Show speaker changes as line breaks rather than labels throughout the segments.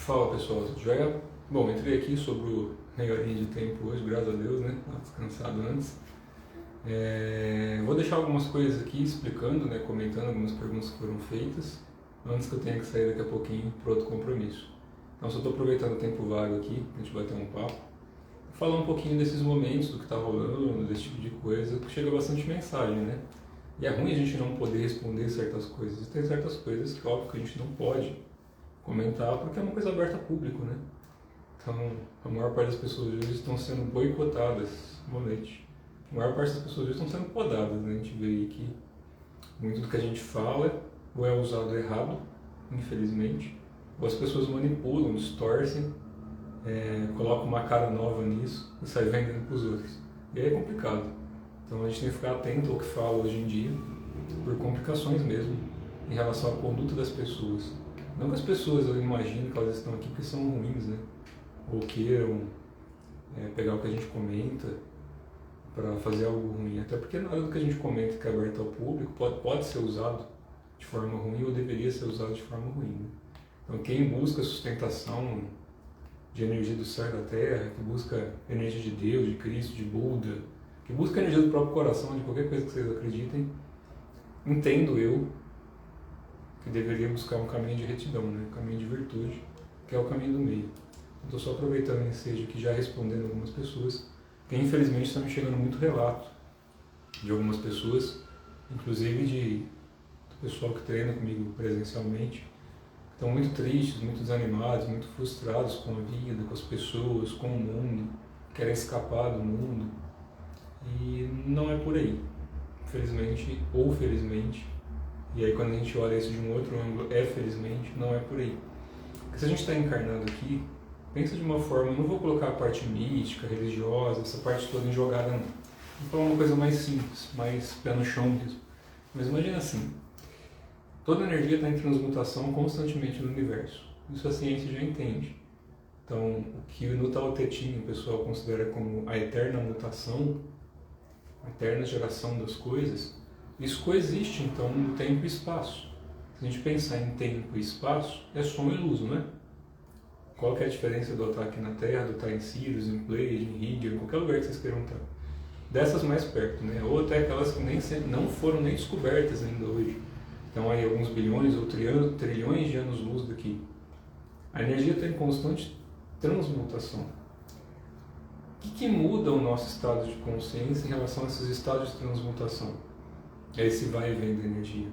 Fala pessoal, tudo jóia? Bom, entrei aqui sobre o meia horinha de tempo hoje, graças a Deus, né? Tava descansado antes. Vou deixar algumas coisas aqui explicando, né? Comentando algumas perguntas que foram feitas, antes que eu tenha que sair daqui a pouquinho para outro compromisso. Então, só estou aproveitando o tempo vago aqui, pra gente bater um papo, falar um pouquinho desses momentos, do que está rolando, desse tipo de coisa, que chega bastante mensagem, né? E é ruim a gente não poder responder certas coisas. E tem certas coisas que, óbvio, que a gente não pode comentar porque é uma coisa aberta a público, né? Então, a maior parte das pessoas hoje estão sendo boicotadas. Boa noite. A maior parte das pessoas hoje estão sendo podadas, né? A gente vê aí que muito do que a gente fala ou é usado errado, infelizmente, ou as pessoas manipulam, distorcem, colocam uma cara nova nisso e saem vendendo para os outros. E aí é complicado. Então a gente tem que ficar atento ao que fala hoje em dia, por complicações mesmo, em relação à conduta das pessoas. Não que as pessoas, eu imagino que elas estão aqui porque são ruins, né? Ou queiram pegar o que a gente comenta para fazer algo ruim. Até porque nada do que a gente comenta que é aberto ao público pode ser usado de forma ruim ou deveria ser usado de forma ruim, né? Então quem busca sustentação de energia do céu e da terra, que busca energia de Deus, de Cristo, de Buda, que busca energia do próprio coração, de qualquer coisa que vocês acreditem, entendo eu que deveria buscar um caminho de retidão, né? Um caminho de virtude, que é o caminho do meio. Estou só aproveitando o ensejo aqui, já respondendo algumas pessoas, porque infelizmente está me chegando muito relato de algumas pessoas, inclusive do pessoal que treina comigo presencialmente, que estão muito tristes, muito desanimados, muito frustrados com a vida, com as pessoas, com o mundo, querem escapar do mundo, e não é por aí, infelizmente ou felizmente. E aí quando a gente olha isso de um outro ângulo, felizmente, não é por aí. Porque se a gente está encarnado aqui, pensa de uma forma, eu não vou colocar a parte mística, religiosa, essa parte toda enjogada não. Vou falar uma coisa mais simples, mais pé no chão mesmo. Mas imagina assim, toda energia está em transmutação constantemente no universo. Isso a ciência já entende. Então, o que no Tao Te Ching o pessoal considera como a eterna mutação, a eterna geração das coisas, isso coexiste, então, no tempo e espaço. Se a gente pensar em tempo e espaço, é som e luz, não é? Qual que é a diferença do estar aqui na Terra, do estar em Sirius, em Pleiade, em Higher, em qualquer lugar que vocês queiram estar? Dessas mais perto, né? Ou até aquelas que não foram nem descobertas ainda hoje. Então, aí alguns bilhões ou trilhões de anos-luz daqui. A energia está em constante transmutação. O que muda o nosso estado de consciência em relação a esses estados de transmutação? É esse vai e vem da energia.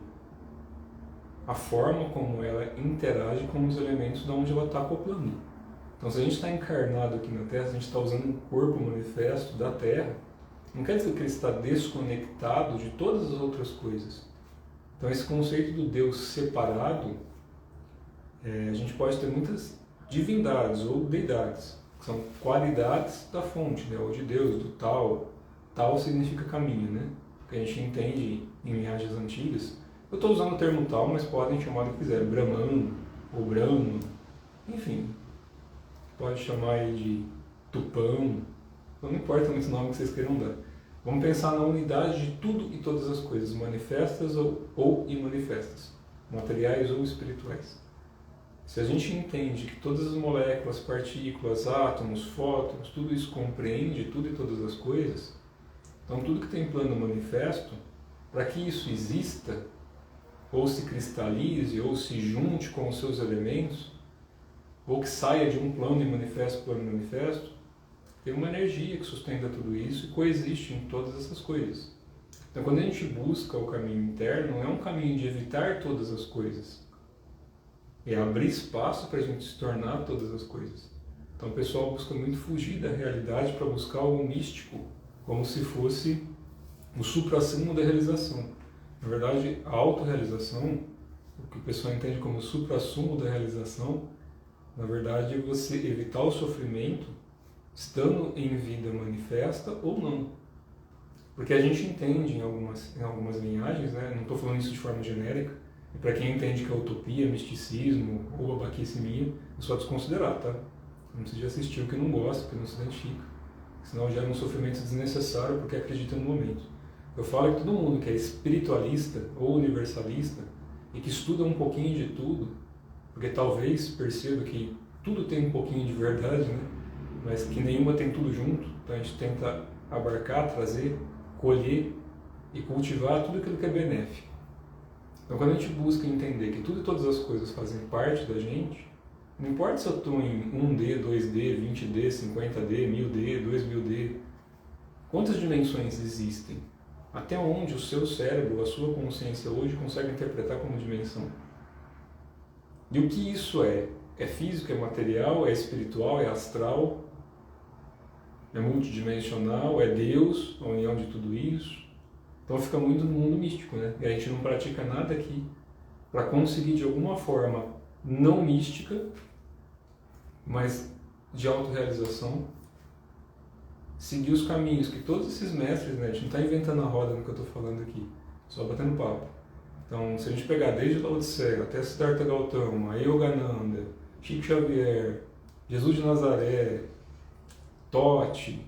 A forma como ela interage com os elementos de onde ela está acoplando. Então, se a gente está encarnado aqui na Terra, se a gente está usando um corpo manifesto da Terra, não quer dizer que ele está desconectado de todas as outras coisas. Então, esse conceito do Deus separado, a gente pode ter muitas divindades ou deidades, que são qualidades da fonte, né? Ou de Deus, do Tal. Tal significa caminho, né? Que a gente entende em linhagens antigas. Eu estou usando o termo tal, mas podem chamar do que quiser, Brahman ou Brahma, enfim, pode chamar aí de Tupã, não importa muito o nome que vocês queiram dar. Vamos pensar na unidade de tudo e todas as coisas, manifestas ou imanifestas, materiais ou espirituais. Se a gente entende que todas as moléculas, partículas, átomos, fótons, tudo isso compreende tudo e todas as coisas, então tudo que tem plano manifesto, para que isso exista, ou se cristalize, ou se junte com os seus elementos, ou que saia de um plano e manifesto para o plano manifesto, tem uma energia que sustenta tudo isso e coexiste em todas essas coisas. Então, quando a gente busca o caminho interno, não é um caminho de evitar todas as coisas, é abrir espaço para a gente se tornar todas as coisas. Então, o pessoal busca muito fugir da realidade para buscar algo místico, como se fosse o suprassumo da realização. Na verdade, a autorrealização, o que o pessoal entende como o suprassumo da realização, na verdade é você evitar o sofrimento estando em vida manifesta ou não. Porque a gente entende em algumas linhagens, né? Não estou falando isso de forma genérica, e para quem entende que é utopia, misticismo ou babaquice minha, é só desconsiderar, tá? Não precisa assistir o que não gosta, o que não se identifica, senão gera um sofrimento desnecessário porque acredita no momento. Eu falo que todo mundo que é espiritualista ou universalista e que estuda um pouquinho de tudo, porque talvez perceba que tudo tem um pouquinho de verdade, né? Mas que nenhuma tem tudo junto. Então a gente tenta abarcar, trazer, colher e cultivar tudo aquilo que é benéfico. Então quando a gente busca entender que tudo e todas as coisas fazem parte da gente, não importa se eu estou em 1D, 2D, 20D, 50D, 1000D, 2000D, quantas dimensões existem? Até onde o seu cérebro, a sua consciência hoje consegue interpretar como dimensão? E o que isso é? É físico, é material, é espiritual, é astral, é multidimensional, é Deus, a união de tudo isso? Então fica muito no mundo místico, né? E a gente não pratica nada aqui para conseguir de alguma forma não mística, mas de autorrealização, seguir os caminhos que todos esses mestres, né? A gente não está inventando a roda no que eu estou falando aqui, só batendo papo. Então, se a gente pegar desde Lao Tse até Siddhartha Gautama, Yogananda, Chico Xavier, Jesus de Nazaré, Totti,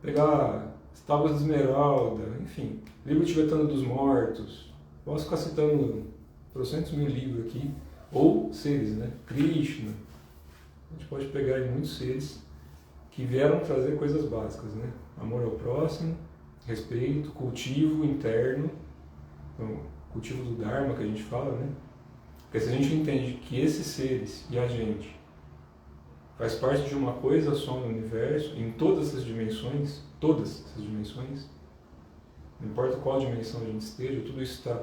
pegar as Tábuas de Esmeralda, enfim, Livro Tibetano dos Mortos, posso ficar citando trocentos mil livros aqui, ou seres, né? Krishna, a gente pode pegar aí muitos seres que vieram trazer coisas básicas, né? Amor ao próximo, respeito, cultivo interno, então, cultivo do Dharma que a gente fala, né? Porque se a gente entende que esses seres e a gente faz parte de uma coisa só no universo, em todas essas dimensões, não importa qual dimensão a gente esteja, tudo isso está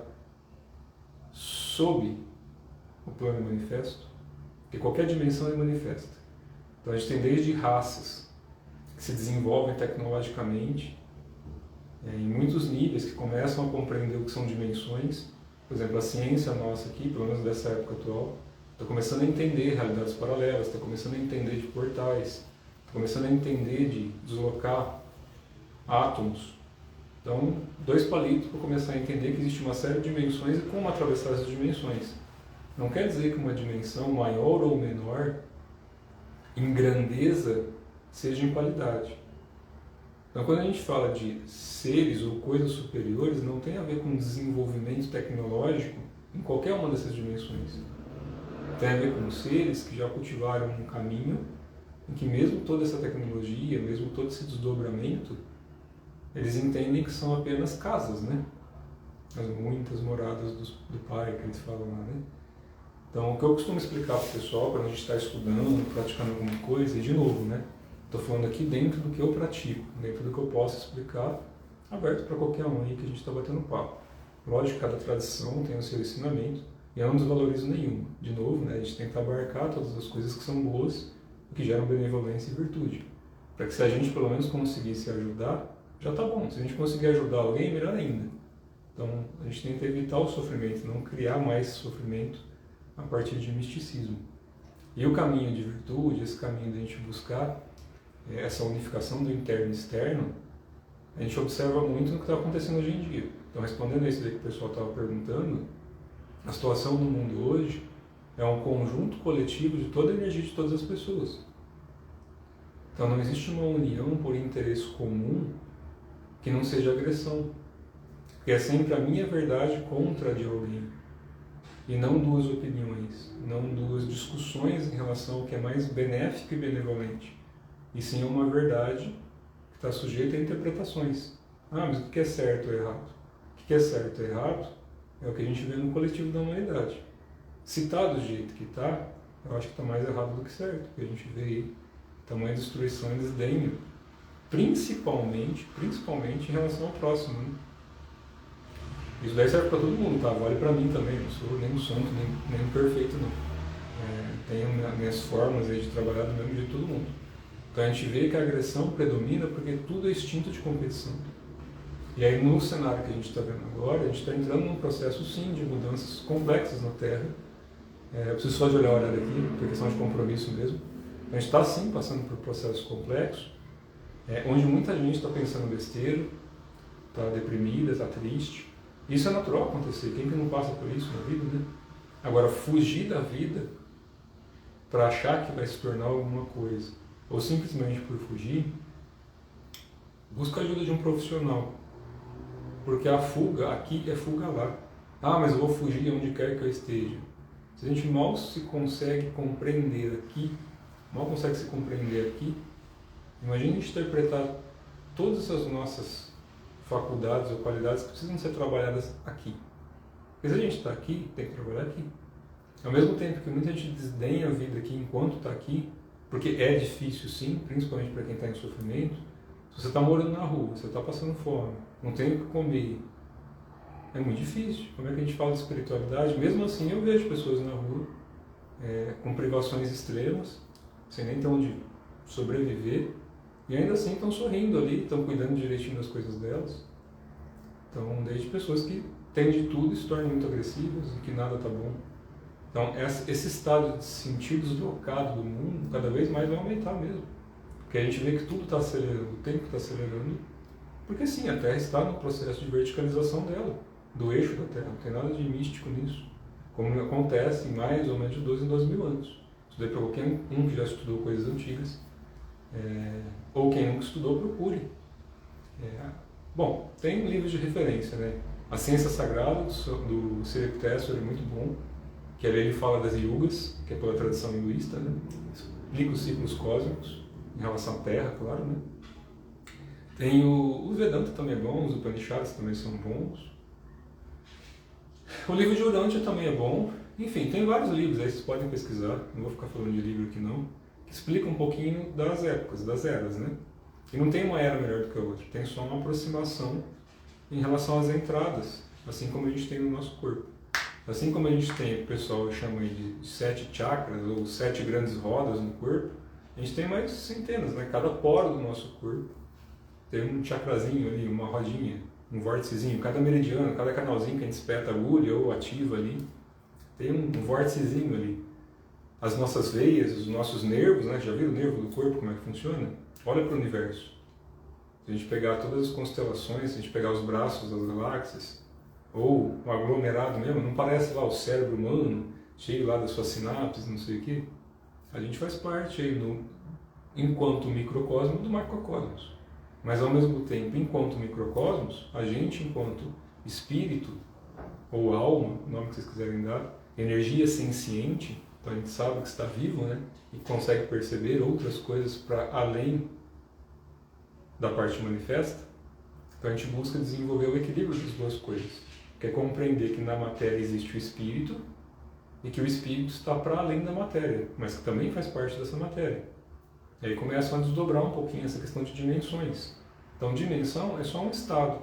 sob o plano manifesto, porque qualquer dimensão é manifesta. Então a gente tem desde raças que se desenvolvem tecnologicamente, em muitos níveis, que começam a compreender o que são dimensões. Por exemplo, a ciência nossa aqui, pelo menos dessa época atual, está começando a entender realidades paralelas, está começando a entender de portais, está começando a entender de deslocar átomos. Então, 2 palitos para começar a entender que existe uma série de dimensões e como atravessar essas dimensões. Não quer dizer que uma dimensão maior ou menor, em grandeza, seja em qualidade. Então, quando a gente fala de seres ou coisas superiores, não tem a ver com desenvolvimento tecnológico em qualquer uma dessas dimensões. Tem a ver com seres que já cultivaram um caminho em que mesmo toda essa tecnologia, mesmo todo esse desdobramento, eles entendem que são apenas casas, né? As muitas moradas do Pai, que eles falam lá, né? Então, o que eu costumo explicar para o pessoal, quando a gente está estudando, praticando alguma coisa, e de novo, né? Estou falando aqui dentro do que eu pratico, dentro do que eu posso explicar, aberto para qualquer um aí que a gente está batendo papo. Lógico, cada tradição tem o seu ensinamento, e eu não desvalorizo nenhuma. De novo, né, a gente tenta abarcar todas as coisas que são boas, que geram benevolência e virtude. Para que se a gente pelo menos conseguisse ajudar, já está bom. Se a gente conseguir ajudar alguém, melhor ainda. Então, a gente tenta evitar o sofrimento, não criar mais sofrimento a partir de misticismo. E o caminho de virtude, esse caminho de a gente buscar essa unificação do interno e externo, a gente observa muito no que está acontecendo hoje em dia. Então, respondendo a isso daí que o pessoal estava perguntando, a situação no mundo hoje é um conjunto coletivo de toda a energia de todas as pessoas. Então, não existe uma união por interesse comum que não seja agressão. Porque é sempre a minha verdade contra a de alguém. E não 2 opiniões, não 2 discussões em relação ao que é mais benéfico e benevolente. E sim uma verdade que está sujeita a interpretações. Ah, mas o que é certo ou errado? O que é certo ou errado é o que a gente vê no coletivo da humanidade. Se está do jeito que está, eu acho que está mais errado do que certo. Porque a gente vê aí tamanha destruição e desdenho, principalmente em relação ao próximo, né? Isso daí serve para todo mundo, tá? Vale para mim também, não sou nem um santo, nem um perfeito, não. Tenho minhas formas aí de trabalhar do mesmo jeito de todo mundo. Então a gente vê que a agressão predomina porque tudo é instinto de competição. E aí no cenário que a gente está vendo agora, a gente está entrando num processo sim de mudanças complexas na Terra. Eu preciso só de olhar o horário aqui, por questão de compromisso mesmo. A gente está sim passando por processos complexos, onde muita gente está pensando besteira, está deprimida, está triste. Isso é natural acontecer, quem que não passa por isso na vida, né? Agora, fugir da vida para achar que vai se tornar alguma coisa, ou simplesmente por fugir, busca a ajuda de um profissional. Porque a fuga aqui é fuga lá. Ah, mas eu vou fugir onde quer que eu esteja. Se a gente mal se consegue compreender aqui, imagine a gente interpretar todas as nossas faculdades ou qualidades que precisam ser trabalhadas aqui. Porque se a gente está aqui, tem que trabalhar aqui. Ao mesmo tempo que muita gente desdenha a vida aqui enquanto está aqui, porque é difícil sim, principalmente para quem está em sofrimento. Se você está morando na rua, você está passando fome, não tem o que comer, é muito difícil. Como é que a gente fala de espiritualidade? Mesmo assim eu vejo pessoas na rua com privações extremas, sem nem ter onde sobreviver, e ainda assim estão sorrindo ali, estão cuidando direitinho das coisas delas. Então, desde pessoas que têm de tudo e se tornam muito agressivas e que nada está bom. Então, esse estado de se sentir deslocado do mundo cada vez mais vai aumentar mesmo. Porque a gente vê que tudo está acelerando, o tempo está acelerando. Porque sim, a Terra está no processo de verticalização dela, do eixo da Terra. Não tem nada de místico nisso. Como acontece em mais ou menos de 12 em 12 mil anos. Isso daí para qualquer um que já estudou coisas antigas. Ou quem nunca estudou, procure. Bom, tem livros de referência, né? A Ciência Sagrada, do Sri Tessor, é muito bom. Que ali ele fala das yugas, que é pela tradição hinduísta, né? Explica os ciclos cósmicos, em relação à Terra, claro, né? Tem o Vedanta também é bom, os Upanishads também são bons. O livro de Urântia também é bom. Enfim, tem vários livros aí, vocês podem pesquisar, não vou ficar falando de livro aqui não, que explica um pouquinho das épocas, das eras, né? E não tem uma era melhor do que a outra, tem só uma aproximação em relação às entradas, assim como a gente tem no nosso corpo. Assim como a gente tem, o pessoal chama de 7 chakras ou 7 grandes rodas no corpo, a gente tem mais centenas, né? Cada poro do nosso corpo tem um chakrazinho ali, uma rodinha, um vórticezinho. Cada meridiano, cada canalzinho que a gente espeta a agulha ou ativa ali, tem um vórticezinho ali. As nossas veias, os nossos nervos, né? Já viram o nervo do corpo, como é que funciona? Olha para o universo. Se a gente pegar todas as constelações, se a gente pegar os braços das galáxias, ou um aglomerado mesmo, não parece lá o cérebro humano, cheio lá das suas sinapses, não sei o quê? A gente faz parte aí, enquanto microcosmo, do macrocosmos. Mas ao mesmo tempo, enquanto microcosmos, a gente, enquanto espírito, ou alma, o nome que vocês quiserem dar, energia senciente, então a gente sabe que está vivo, né? E consegue perceber outras coisas para além da parte manifesta. Então a gente busca desenvolver o equilíbrio das duas coisas. Que é compreender que na matéria existe o espírito e que o espírito está para além da matéria, mas que também faz parte dessa matéria. E aí começam a desdobrar um pouquinho essa questão de dimensões. Então, dimensão é só um estado.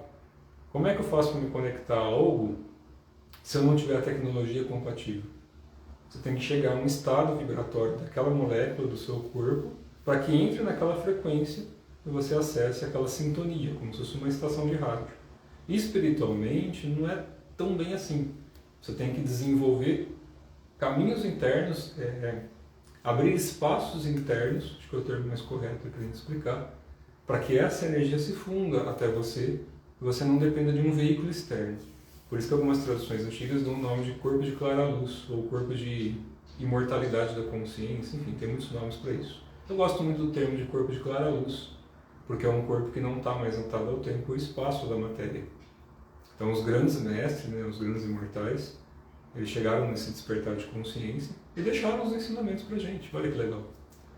Como é que eu faço para me conectar a algo se eu não tiver a tecnologia compatível? Você tem que chegar a um estado vibratório daquela molécula do seu corpo para que entre naquela frequência e você acesse aquela sintonia, como se fosse uma estação de rádio. Espiritualmente não é tão bem assim. Você tem que desenvolver caminhos internos, abrir espaços internos, acho que é o termo mais correto para a gente explicar, para que essa energia se funda até você e você não dependa de um veículo externo. Por isso que algumas traduções antigas dão o nome de corpo de clara luz, ou corpo de imortalidade da consciência, enfim, tem muitos nomes para isso. Eu gosto muito do termo de corpo de clara luz, porque é um corpo que não está mais atado ao tempo e ao espaço da matéria. Então os grandes mestres, né, os grandes imortais, eles chegaram nesse despertar de consciência e deixaram os ensinamentos para a gente. Olha que legal.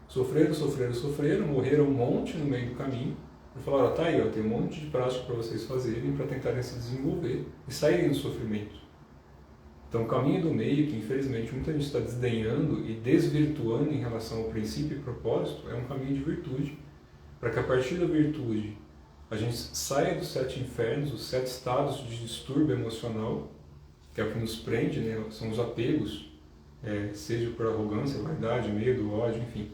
Sofreram, morreram um monte no meio do caminho e falaram, tá aí, ó, tem um monte de prática para vocês fazerem para tentarem se desenvolver e saírem do sofrimento. Então o caminho do meio, que infelizmente muita gente está desdenhando e desvirtuando em relação ao princípio e propósito, é um caminho de virtude, para que a partir da virtude a gente saia dos 7 infernos, os 7 estados de distúrbio emocional, que é o que nos prende, né? São os apegos, seja por arrogância, vaidade, medo, ódio, enfim.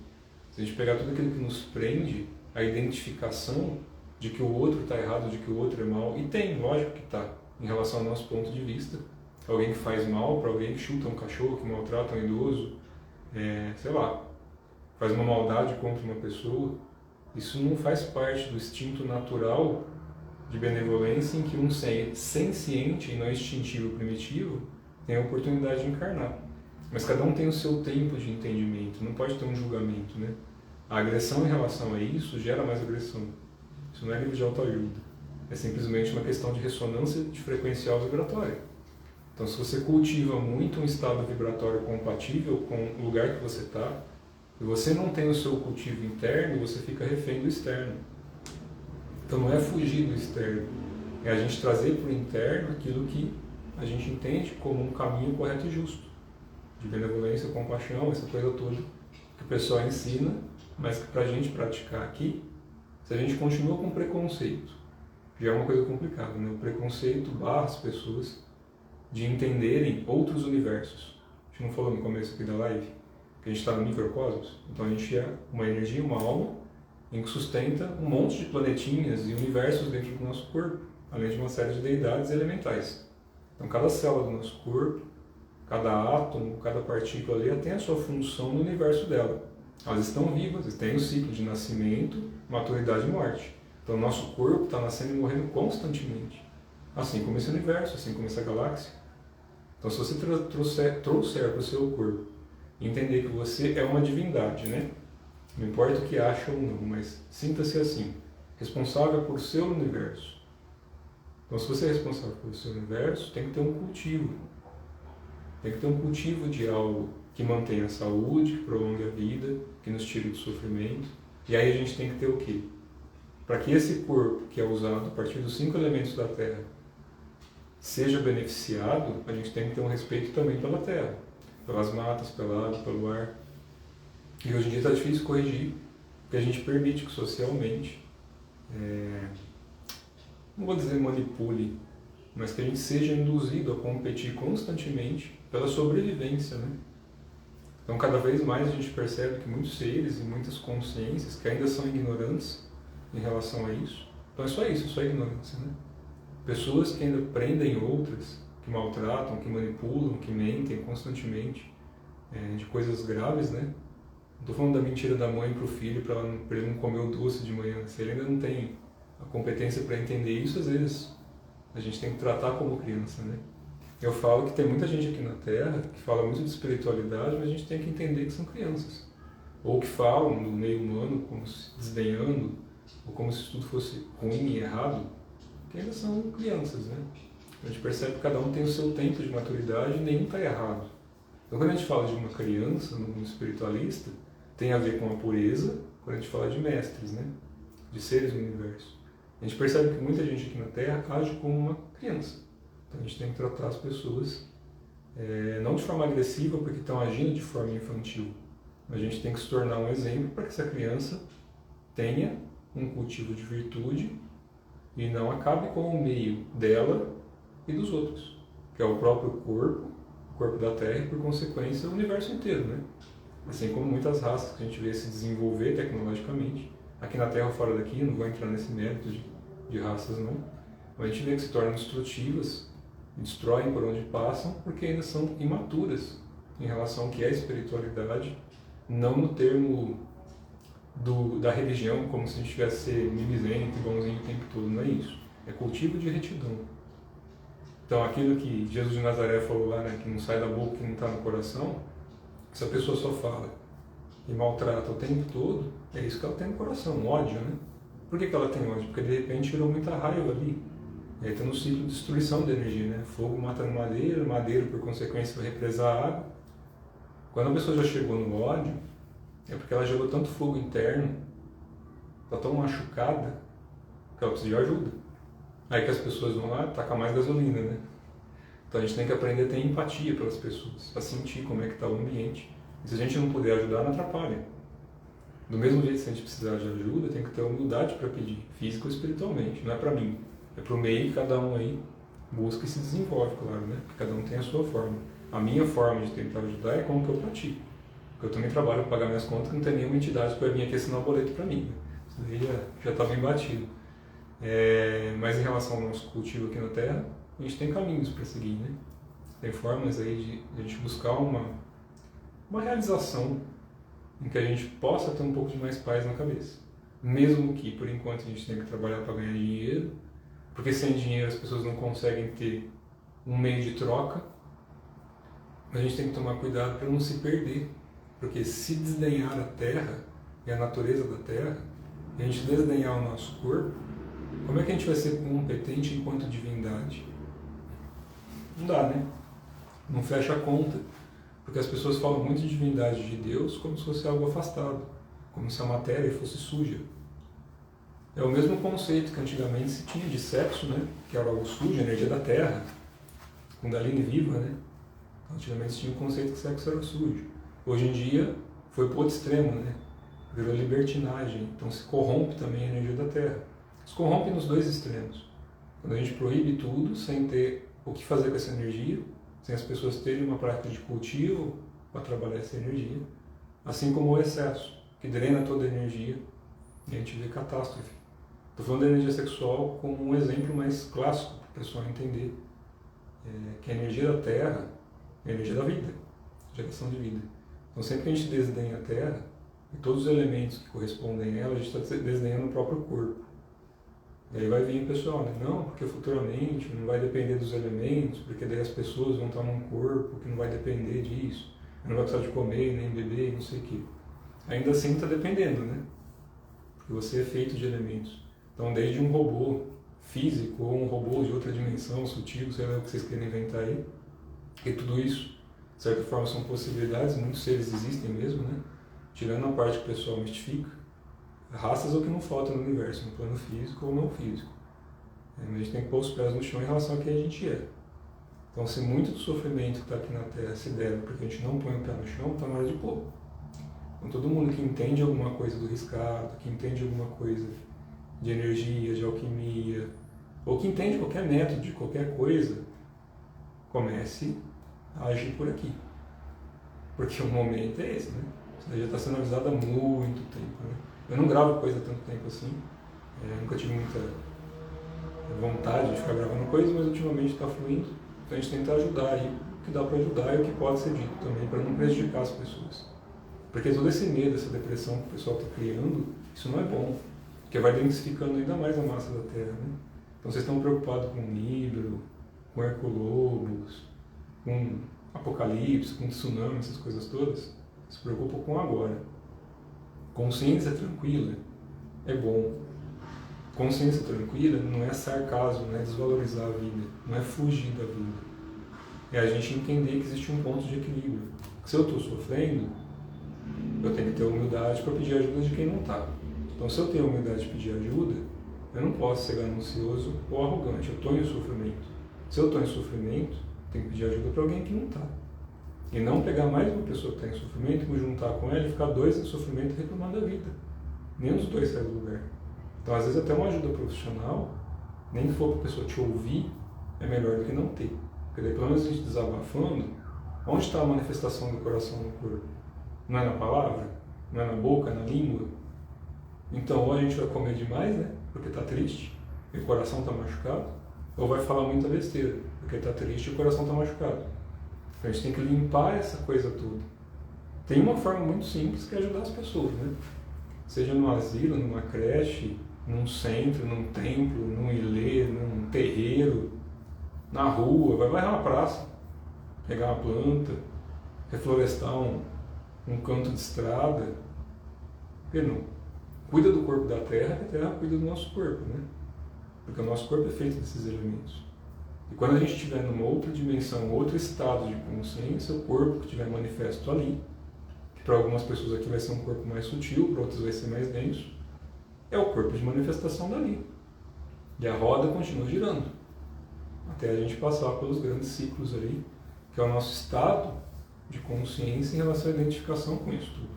Se a gente pegar tudo aquilo que nos prende, a identificação de que o outro está errado, de que o outro é mal, e tem, lógico que está, em relação ao nosso ponto de vista. Alguém que faz mal para alguém que chuta um cachorro, que maltrata um idoso, sei lá, faz uma maldade contra uma pessoa. Isso não faz parte do instinto natural de benevolência em que um ser senciente e não instintivo primitivo tem a oportunidade de encarnar. Mas cada um tem o seu tempo de entendimento, não pode ter um julgamento, né? A agressão em relação a isso gera mais agressão. Isso não é livro de autoajuda. É simplesmente uma questão de ressonância de frequencial vibratória. Então, se você cultiva muito um estado vibratório compatível com o lugar que você está, e você não tem o seu cultivo interno, você fica refém do externo. Então, não é fugir do externo, é a gente trazer para o interno aquilo que a gente entende como um caminho correto e justo, de benevolência, compaixão, essa coisa toda que o pessoal ensina, mas que para a gente praticar aqui, se a gente continua com preconceito, já é uma coisa complicada, né? O preconceito barra as pessoas de entenderem outros universos. A gente não falou no começo aqui da live que a gente está no microcosmos, então a gente é uma energia, uma alma, em que sustenta um monte de planetinhas e universos dentro do nosso corpo, além de uma série de deidades elementais. Então cada célula do nosso corpo, cada átomo, cada partícula ali tem a sua função no universo dela. Elas estão vivas, têm o ciclo de nascimento, maturidade e morte. Então o nosso corpo está nascendo e morrendo constantemente. Assim como esse universo, assim como essa galáxia. Então se você trouxer para o seu corpo, entender que você é uma divindade, né? Não importa o que acha ou não, mas sinta-se assim, responsável por seu universo. Então se você é responsável pelo seu universo, tem que ter um cultivo. Tem que ter um cultivo de algo que mantenha a saúde, que prolongue a vida, que nos tire do sofrimento. E aí a gente tem que ter o quê? Para que esse corpo que é usado a partir dos 5 elementos da Terra seja beneficiado, a gente tem que ter um respeito também pela Terra, pelas matas, pela água, pelo ar. E hoje em dia está difícil corrigir, porque a gente permite que socialmente, não vou dizer manipule, mas que a gente seja induzido a competir constantemente pela sobrevivência, né? Então cada vez mais a gente percebe que muitos seres e muitas consciências que ainda são ignorantes em relação a isso. Então é só isso, é só ignorância, né? Pessoas que ainda prendem outras, que maltratam, que manipulam, que mentem constantemente, de coisas graves, né? Não estou falando da mentira da mãe para o filho, para ele não comer o doce de manhã. Se ele ainda não tem a competência para entender isso, às vezes a gente tem que tratar como criança, né? Eu falo que tem muita gente aqui na Terra que fala muito de espiritualidade, mas a gente tem que entender que são crianças. Ou que falam do meio humano como se desdenhando, ou como se tudo fosse ruim e errado, que ainda são crianças, né? A gente percebe que cada um tem o seu tempo de maturidade e nenhum está errado. Então quando a gente fala de uma criança, no mundo espiritualista, tem a ver com a pureza, quando a gente fala de mestres, né? De seres do universo. A gente percebe que muita gente aqui na Terra age como uma criança. Então a gente tem que tratar as pessoas não de forma agressiva, porque estão agindo de forma infantil. Mas a gente tem que se tornar um exemplo para que essa criança tenha um cultivo de virtude e não acabe com o meio dela e dos outros, que é o próprio corpo, o corpo da Terra e, por consequência, o universo inteiro, né? Assim como muitas raças que a gente vê se desenvolver tecnologicamente, aqui na Terra ou fora daqui, não vou entrar nesse mérito de raças não, mas a gente vê que se tornam destrutivas, destroem por onde passam, porque ainda são imaturas em relação ao que é espiritualidade, não no termo da religião, como se a gente tivesse ser mimizento e bonzinho o tempo todo, não é isso. É cultivo de retidão. Então aquilo que Jesus de Nazaré falou lá, né, que não sai da boca, que não está no coração, se a pessoa só fala e maltrata o tempo todo, é isso que ela tem no coração, ódio, né? Por que ela tem ódio? Porque de repente tirou muita raiva ali. E aí está no ciclo de destruição da energia, né? Fogo matando madeira, madeira por consequência vai represar a água. Quando a pessoa já chegou no ódio, é porque ela gerou tanto fogo interno, está tão machucada, que ela precisa de ajuda. Aí que as pessoas vão lá tacar mais gasolina, né? Então a gente tem que aprender a ter empatia pelas pessoas, a sentir como é que está o ambiente. E se a gente não puder ajudar, não atrapalha. Do mesmo jeito, se a gente precisar de ajuda, tem que ter humildade para pedir, física ou espiritualmente. Não é para mim, é para o meio que cada um aí busca e se desenvolve, claro, né? Porque cada um tem a sua forma. A minha forma de tentar ajudar é como que eu pratico. Porque eu também trabalho para pagar minhas contas, que não tem nenhuma entidade que vai vir aqui assinar um boleto para mim. Né? Isso daí já está bem batido. Mas em relação ao nosso cultivo aqui na Terra, a gente tem caminhos para seguir, né? Tem formas aí de a gente buscar uma realização em que a gente possa ter um pouco de mais paz na cabeça. Mesmo que, por enquanto, a gente tenha que trabalhar para ganhar dinheiro, porque sem dinheiro as pessoas não conseguem ter um meio de troca, mas a gente tem que tomar cuidado para não se perder, porque se desdenhar a Terra e a natureza da Terra, e a gente desdenhar o nosso corpo, como é que a gente vai ser competente enquanto divindade? Não dá, né? não fecha a conta. Porque as pessoas falam muito de divindade de Deus como se fosse algo afastado, como se a matéria fosse suja. É o mesmo conceito que antigamente se tinha de sexo, né? Que era algo sujo, energia da terra, Kundalini viva, né? Antigamente se tinha o conceito que sexo era sujo. Hoje em dia foi para o outro extremo, né? Virou libertinagem, então se corrompe também a energia da terra. Se corrompe nos dois extremos. Quando a gente proíbe tudo, sem ter o que fazer com essa energia, sem as pessoas terem uma prática de cultivo para trabalhar essa energia, assim como o excesso, que drena toda a energia, e a gente vê catástrofe. Estou falando da energia sexual como um exemplo mais clássico para o pessoal entender que a energia da Terra é a energia da vida, geração de vida. Então sempre que a gente desdenha a Terra, e todos os elementos que correspondem a ela, a gente está desdenhando o próprio corpo. E aí vai vir o pessoal, né? Não, porque futuramente não vai depender dos elementos, porque daí as pessoas vão estar num corpo que não vai depender disso, não vai precisar de comer, nem beber, não sei o quê. Ainda assim está dependendo, né? Porque você é feito de elementos. Então, desde um robô físico ou um robô de outra dimensão, sutil, sei lá o que vocês querem inventar aí, e tudo isso, de certa forma, são possibilidades, muitos seres existem mesmo, né? Tirando a parte que o pessoal mistifica, raças é o que não falta no universo, no plano físico ou não físico. Mas a gente tem que pôr os pés no chão em relação a quem a gente é. Então, se muito do sofrimento que está aqui na Terra se deve porque a gente não põe o pé no chão, está na hora de pôr. Então, todo mundo que entende alguma coisa do riscado, que entende alguma coisa de energia, de alquimia, ou que entende qualquer método de qualquer coisa, comece a agir por aqui. Porque o momento é esse, né? Isso daí já está sendo avisado há muito tempo, né? Eu não gravo coisa há tanto tempo assim, nunca tive muita vontade de ficar gravando coisas, mas ultimamente está fluindo. Então a gente tenta ajudar aí o que dá para ajudar e o que pode ser dito também, para não prejudicar as pessoas. Porque todo esse medo, essa depressão que o pessoal está criando, isso não é bom, porque vai densificando ainda mais a massa da Terra, né? Então vocês estão preocupados com Nibiru, com Herculobos, com Apocalipse, com tsunami, essas coisas todas, se preocupam com agora. Consciência tranquila é bom. Consciência tranquila não é sarcasmo, não é desvalorizar a vida, não é fugir da vida. É a gente entender que existe um ponto de equilíbrio. Se eu estou sofrendo, eu tenho que ter humildade para pedir ajuda de quem não está. Então, se eu tenho humildade de pedir ajuda, eu não posso ser ganancioso ou arrogante. Eu estou em sofrimento. Se eu estou em sofrimento, eu tenho que pedir ajuda para alguém que não está. E não pegar mais uma pessoa que está em sofrimento, me juntar com ela e ficar dois em sofrimento e reclamar da vida. Nem os dois saem do lugar. Então, às vezes, até uma ajuda profissional, nem que for para a pessoa te ouvir, é melhor do que não ter. Porque daí, pelo menos a gente desabafando, onde está a manifestação do coração no corpo? Não é na palavra? Não é na boca, é na língua? Então, ou a gente vai comer demais, né? Porque está triste, e o coração está machucado, ou vai falar muita besteira, porque está triste e o coração está machucado. Então, a gente tem que limpar essa coisa toda. Tem uma forma muito simples que é ajudar as pessoas, né? Seja num asilo, numa creche, num centro, num templo, num ilê, num terreiro, na rua, vai varrer uma praça, pegar uma planta, reflorestar um canto de estrada. Por que não? Cuida do corpo da terra, que a terra cuida do nosso corpo, né? Porque o nosso corpo é feito desses elementos. E quando a gente estiver numa outra dimensão, outro estado de consciência, o corpo que estiver manifesto ali, que para algumas pessoas aqui vai ser um corpo mais sutil, para outras vai ser mais denso, é o corpo de manifestação dali. E a roda continua girando, até a gente passar pelos grandes ciclos ali, que é o nosso estado de consciência em relação à identificação com isso tudo.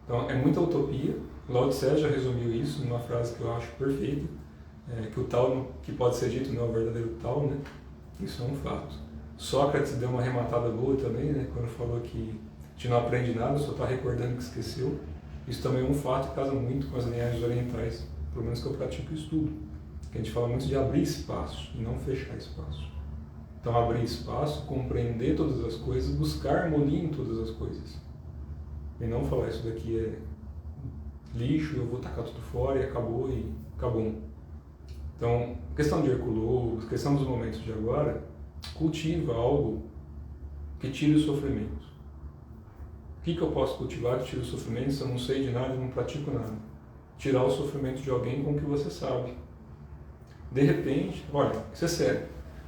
Então, é muita utopia. Lao Tse já resumiu isso numa frase que eu acho perfeita, que o tal que pode ser dito não é o verdadeiro tal, né? Isso é um fato. Sócrates deu uma arrematada boa também, né? Quando falou que a gente não aprende nada, só está recordando que esqueceu. Isso também é um fato que casa muito com as linhagens orientais, pelo menos que eu pratico o estudo. Que a gente fala muito de abrir espaço e não fechar espaço. Então, abrir espaço, compreender todas as coisas, buscar harmonia em todas as coisas. E não falar isso daqui é lixo, eu vou tacar tudo fora e acabou. Então, questão de Herculobos, questão dos momentos de agora, cultiva algo que tire o sofrimento. O que eu posso cultivar que tire o sofrimento se eu não sei de nada e não pratico nada? Tirar o sofrimento de alguém com o que você sabe. De repente, olha, isso é sério.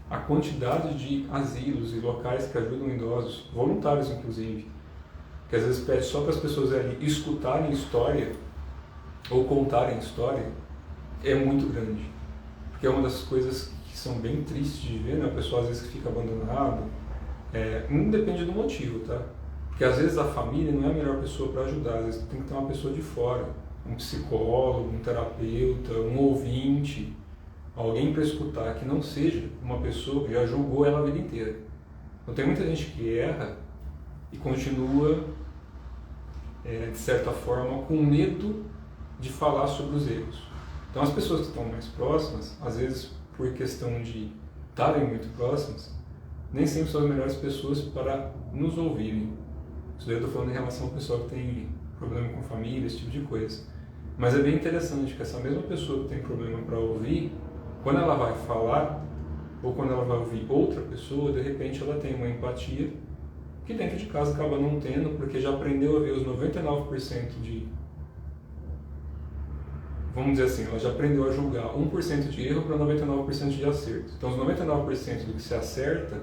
a quantidade de asilos e locais que ajudam idosos, voluntários inclusive, que às vezes pede só para as pessoas ali escutarem história ou contarem história, é muito grande. Porque é uma das coisas que são bem tristes de ver, né? A pessoa às vezes que fica abandonada, não depende do motivo, tá? Porque às vezes a família não é a melhor pessoa para ajudar, às vezes tem que ter uma pessoa de fora, um psicólogo, um terapeuta, um ouvinte, alguém para escutar, que não seja uma pessoa que já julgou ela a vida inteira. Então tem muita gente que erra e continua, de certa forma, com medo de falar sobre os erros. Então as pessoas que estão mais próximas, às vezes por questão de estarem muito próximas, nem sempre são as melhores pessoas para nos ouvirem. Isso daí eu estou falando em relação ao pessoal que tem problema com família, esse tipo de coisa. Mas é bem interessante que essa mesma pessoa que tem problema para ouvir, quando ela vai falar, ou quando ela vai ouvir outra pessoa, de repente ela tem uma empatia que dentro de casa acaba não tendo, porque já aprendeu a ver os 99% de... Vamos dizer assim, ela já aprendeu a julgar 1% de erro para 99% de acerto. Então os 99% do que se acerta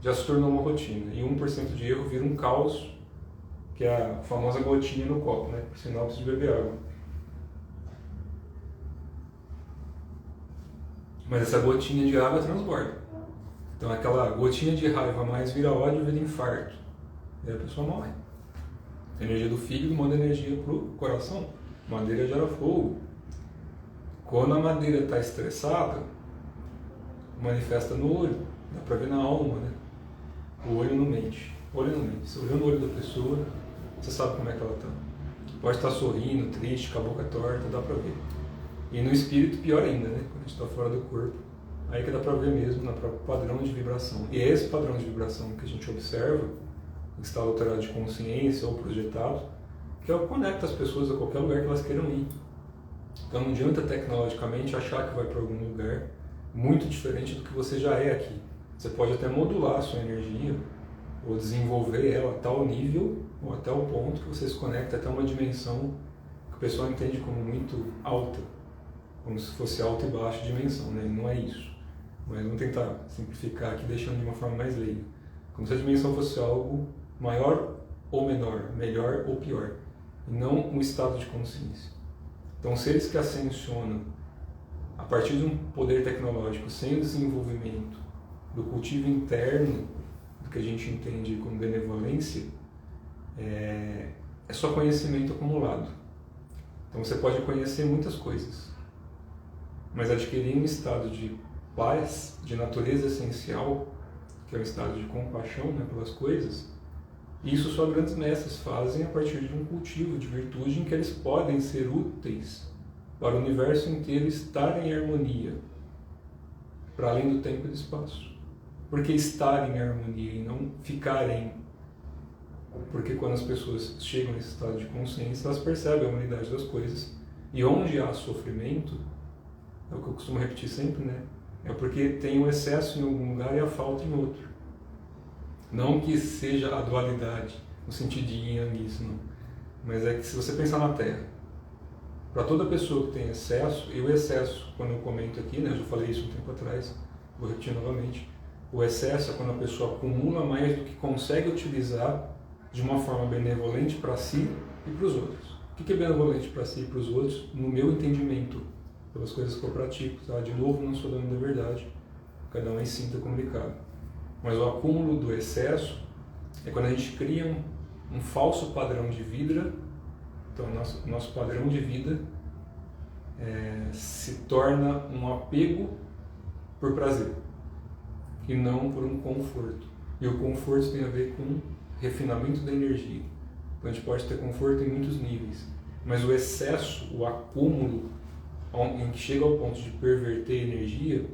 já se tornou uma rotina, e 1% de erro vira um caos, que é a famosa gotinha no copo, né? Por sinal, preciso beber água. Mas essa gotinha de água transborda. Então aquela gotinha de raiva mais vira ódio, vira infarto. E aí a pessoa morre. A energia do fígado manda energia pro coração. Madeira gera fogo. Quando a madeira está estressada, manifesta no olho. Dá pra ver na alma, né? O olho não mente. O olho não mente. Você olhando no olho da pessoa, você sabe como é que ela está. Pode estar sorrindo, triste, com a boca torta, dá pra ver. E no espírito, pior ainda, né? Quando a gente está fora do corpo. Aí que dá pra ver mesmo no próprio padrão de vibração. E é esse padrão de vibração que a gente observa, em estado alterado de consciência ou projetado, que é o que conecta as pessoas a qualquer lugar que elas queiram ir. Então não adianta tecnologicamente achar que vai para algum lugar muito diferente do que você já é aqui. Você pode até modular a sua energia ou desenvolver ela a tal nível ou até o ponto que você se conecta até uma dimensão que o pessoal entende como muito alta, como se fosse alta e baixa dimensão, né? Não é isso. Mas vamos tentar simplificar aqui, deixando de uma forma mais leiga. Como se a dimensão fosse algo maior ou menor, melhor ou pior, e não um estado de consciência. Então, seres que ascensionam a partir de um poder tecnológico sem o desenvolvimento do cultivo interno, do que a gente entende como benevolência, é só conhecimento acumulado. Então você pode conhecer muitas coisas, mas adquirir um estado de paz, de natureza essencial, que é um estado de compaixão, né, pelas coisas, isso só grandes mestres fazem a partir de um cultivo de virtude em que eles podem ser úteis para o universo inteiro estar em harmonia, para além do tempo e do espaço. Porque estar em harmonia e não ficar em... Porque quando as pessoas chegam nesse estado de consciência, elas percebem a humanidade das coisas. E onde há sofrimento, é o que eu costumo repetir sempre, né? É porque tem o excesso em algum lugar e a falta em outro. Não que seja a dualidade, no sentido de yin yang, isso não. Mas é que se você pensar na Terra, para toda pessoa que tem excesso, e o excesso, quando eu comento aqui, né, eu já falei isso um tempo atrás, vou repetir novamente, o excesso é quando a pessoa acumula mais do que consegue utilizar de uma forma benevolente para si e para os outros. O que é benevolente para si e para os outros, no meu entendimento, pelas coisas que eu pratico, tá? De novo, não sou dono da verdade, cada um é sinta comunicado. Mas o acúmulo do excesso é quando a gente cria um falso padrão de vida. Então, nosso padrão de vida se torna um apego por prazer e não por um conforto. E o conforto tem a ver com refinamento da energia. Então, a gente pode ter conforto em muitos níveis, mas o excesso, o acúmulo, em que chega ao ponto de perverter energia,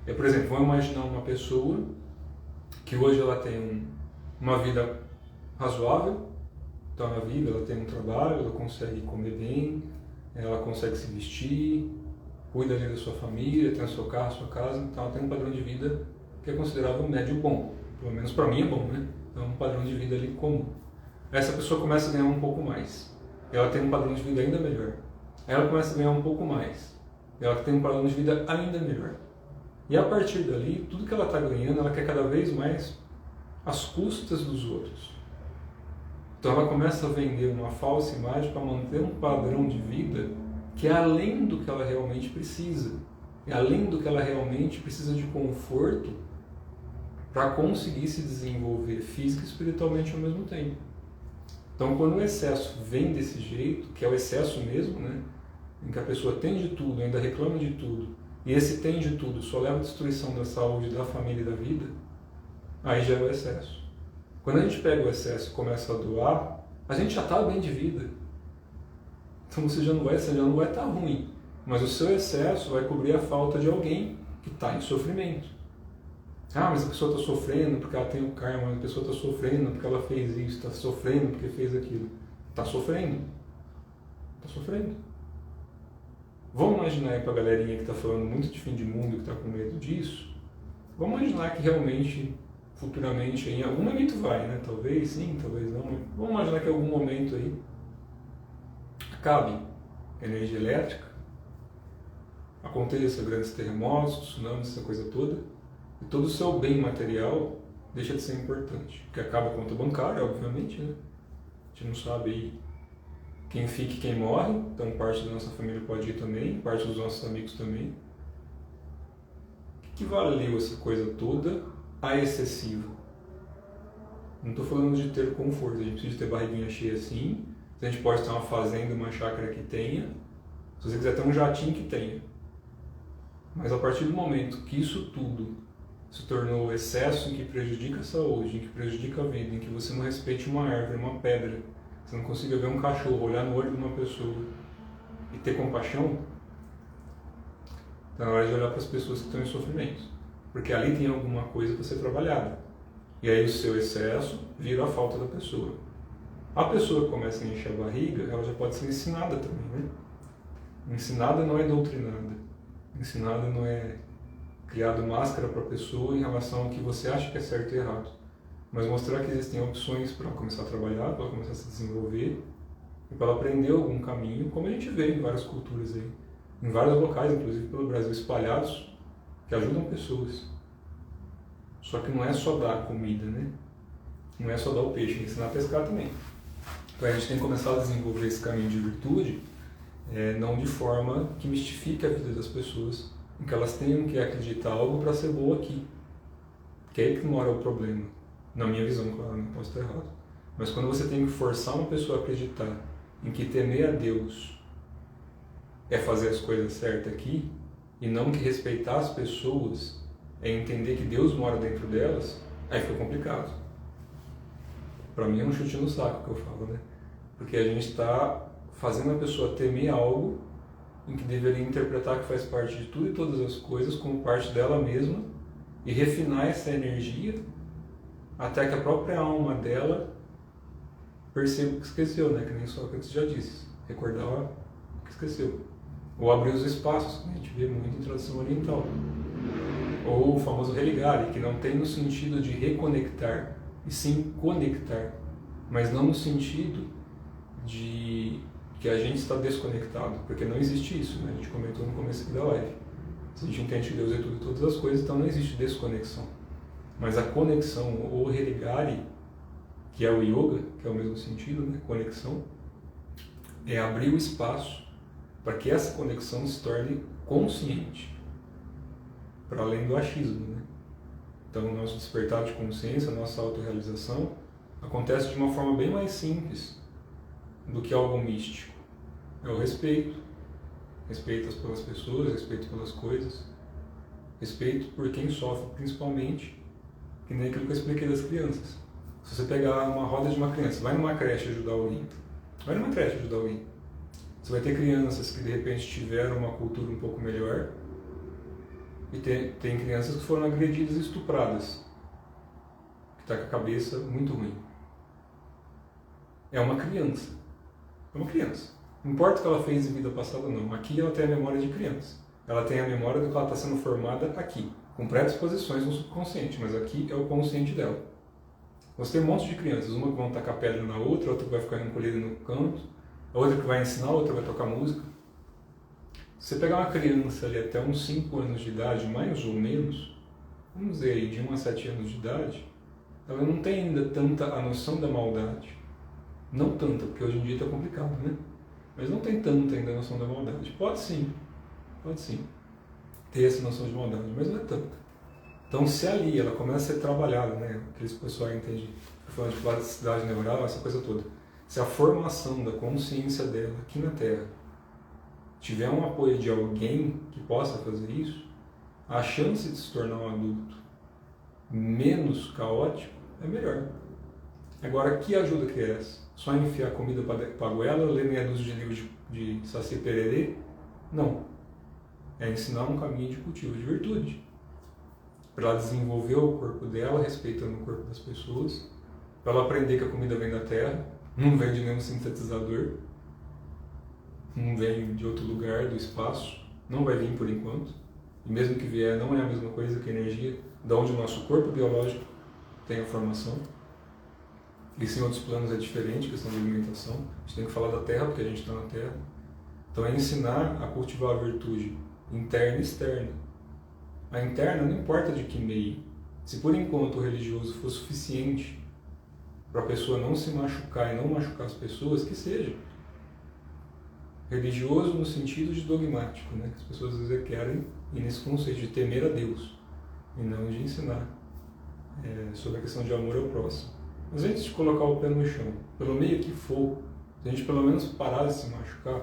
por exemplo, vamos imaginar uma pessoa que hoje ela tem uma vida razoável, então ela vive, ela tem um trabalho, ela consegue comer bem, ela consegue se vestir, cuida ali da sua família, tem o seu carro, a sua casa, então ela tem um padrão de vida que é considerável médio bom, pelo menos para mim é bom, né? Então é um padrão de vida ali comum. Essa pessoa começa a ganhar um pouco mais, ela tem um padrão de vida ainda melhor. Ela começa a ganhar um pouco mais, ela tem um padrão de vida ainda melhor. E a partir dali, tudo que ela está ganhando, ela quer cada vez mais às custas dos outros. Então ela começa a vender uma falsa imagem para manter um padrão de vida que é além do que ela realmente precisa. É além do que ela realmente precisa de conforto para conseguir se desenvolver física e espiritualmente ao mesmo tempo. Então, quando o excesso vem desse jeito, que é o excesso mesmo, né, em que a pessoa tem de tudo, ainda reclama de tudo, e esse tem de tudo só leva à destruição da saúde, da família e da vida, aí já é o excesso. Quando a gente pega o excesso e começa a doar, a gente já está bem de vida. Então você já não vai estar ruim, mas o seu excesso vai cobrir a falta de alguém que está em sofrimento. Ah, mas a pessoa está sofrendo porque ela tem o karma, a pessoa está sofrendo porque ela fez isso, está sofrendo porque fez aquilo. Está sofrendo. Está sofrendo. Vamos imaginar aí para a galerinha que está falando muito de fim de mundo, que está com medo disso, vamos imaginar que realmente, futuramente, em algum momento vai, né? Talvez sim, talvez não. Vamos imaginar que em algum momento aí acabe a energia elétrica, aconteça grandes terremotos, tsunamis, essa coisa toda, e todo o seu bem material deixa de ser importante. Porque acaba a conta bancária, obviamente, né? A gente não sabe aí quem fica e quem morre, então parte da nossa família pode ir também, parte dos nossos amigos também. O que valeu essa coisa toda a excessiva? Não estou falando de ter conforto, a gente precisa ter barriguinha cheia assim, a gente pode ter uma fazenda, uma chácara que tenha, se você quiser ter um jatinho que tenha. Mas a partir do momento que isso tudo se tornou excesso em que prejudica a saúde, em que prejudica a vida, em que você não respeite uma árvore, uma pedra, você não consiga ver um cachorro, olhar no olho de uma pessoa e ter compaixão, está na hora de olhar para as pessoas que estão em sofrimento. Porque ali tem alguma coisa para ser trabalhada. E aí o seu excesso vira a falta da pessoa. A pessoa que começa a encher a barriga, ela já pode ser ensinada também, né? Ensinada não é doutrinada. Ensinada não é criado máscara para a pessoa em relação ao que você acha que é certo e errado. Mas mostrar que existem opções para ela começar a trabalhar, para ela começar a se desenvolver e para ela aprender algum caminho, como a gente vê em várias culturas aí, em vários locais, inclusive pelo Brasil, espalhados, que ajudam pessoas. Só que não é só dar comida, né? Não é só dar o peixe, tem que ensinar a pescar também. Então a gente tem que começar a desenvolver esse caminho de virtude, não de forma que mistifique a vida das pessoas, em que elas tenham que acreditar algo para ser boa aqui. Que é aí que mora o problema. Na minha visão, claro, não posso estar errado. Mas quando você tem que forçar uma pessoa a acreditar em que temer a Deus é fazer as coisas certas aqui, e não que respeitar as pessoas é entender que Deus mora dentro delas, aí fica complicado. Para mim é um chute no saco que eu falo, né? Porque a gente está fazendo a pessoa temer algo em que deveria interpretar que faz parte de tudo e todas as coisas como parte dela mesma e refinar essa energia até que a própria alma dela perceba o que esqueceu, né? Que nem Sócrates já disse, recordar o que esqueceu. Ou abrir os espaços, que a gente vê muito em tradição oriental. Ou o famoso religare, que não tem no sentido de reconectar, e sim conectar, mas não no sentido de que a gente está desconectado, porque não existe isso, né? A gente comentou no começo aqui da live. Se a gente entende que Deus é tudo e todas as coisas, então não existe desconexão. Mas a conexão, ou religare, que é o yoga, que é o mesmo sentido, né? Conexão, é abrir o espaço para que essa conexão se torne consciente, para além do achismo, né? Então, o nosso despertar de consciência, a nossa autorrealização, acontece de uma forma bem mais simples do que algo místico. É o respeito. Respeito pelas pessoas, respeito pelas coisas, respeito por quem sofre, principalmente, que nem aquilo que eu expliquei das crianças. Se você pegar uma roda de uma criança, vai numa creche ajudar alguém. Vai numa creche ajudar alguém. Você vai ter crianças que de repente tiveram uma cultura um pouco melhor, e tem crianças que foram agredidas e estupradas, que está com a cabeça muito ruim. É uma criança. É uma criança. Não importa o que ela fez em vida passada ou não. Aqui ela tem a memória de criança. Ela tem a memória do que ela está sendo formada aqui, com predisposições no subconsciente, mas aqui é o consciente dela. Você tem um monte de crianças, uma que vão tacar pedra na outra que vai ficar encolhida no canto, a outra que vai ensinar, a outra vai tocar música. Se você pegar uma criança ali até uns 5 anos de idade, mais ou menos, vamos dizer aí, de 1 a 7 anos de idade, ela não tem ainda tanta a noção da maldade. Não tanta, porque hoje em dia está complicado, né? Mas não tem tanta ainda a noção da maldade. Pode sim ter essa noção de maldade, mas não é tanta. Então, se ali ela começa a ser trabalhada, né? Aqueles pessoal entende, falando de plasticidade neural, essa coisa toda. Se a formação da consciência dela aqui na Terra tiver um apoio de alguém que possa fazer isso, a chance de se tornar um adulto menos caótico é melhor. Agora, que ajuda que é essa? Só enfiar comida para a goela, ler meia dúzia de livros de Saci Pererê? Não. É ensinar um caminho de cultivo de virtude. Para ela desenvolver o corpo dela, respeitando o corpo das pessoas, para ela aprender que a comida vem da terra, não vem de nenhum sintetizador, não vem de outro lugar do espaço, não vai vir por enquanto, e mesmo que vier, não é a mesma coisa que a energia, da onde o nosso corpo biológico tem a formação. Isso em outros planos é diferente, questão de alimentação. A gente tem que falar da terra, porque a gente está na terra. Então é ensinar a cultivar a virtude interna e externa. A interna não importa de que meio. Se por enquanto o religioso for suficiente para a pessoa não se machucar e não machucar as pessoas, que seja. Religioso no sentido de dogmático, né? Que as pessoas às vezes querem ir nesse conceito de temer a Deus e não de ensinar sobre a questão de amor ao próximo. Mas antes de colocar o pé no chão, pelo meio que for, se a gente pelo menos parar de se machucar,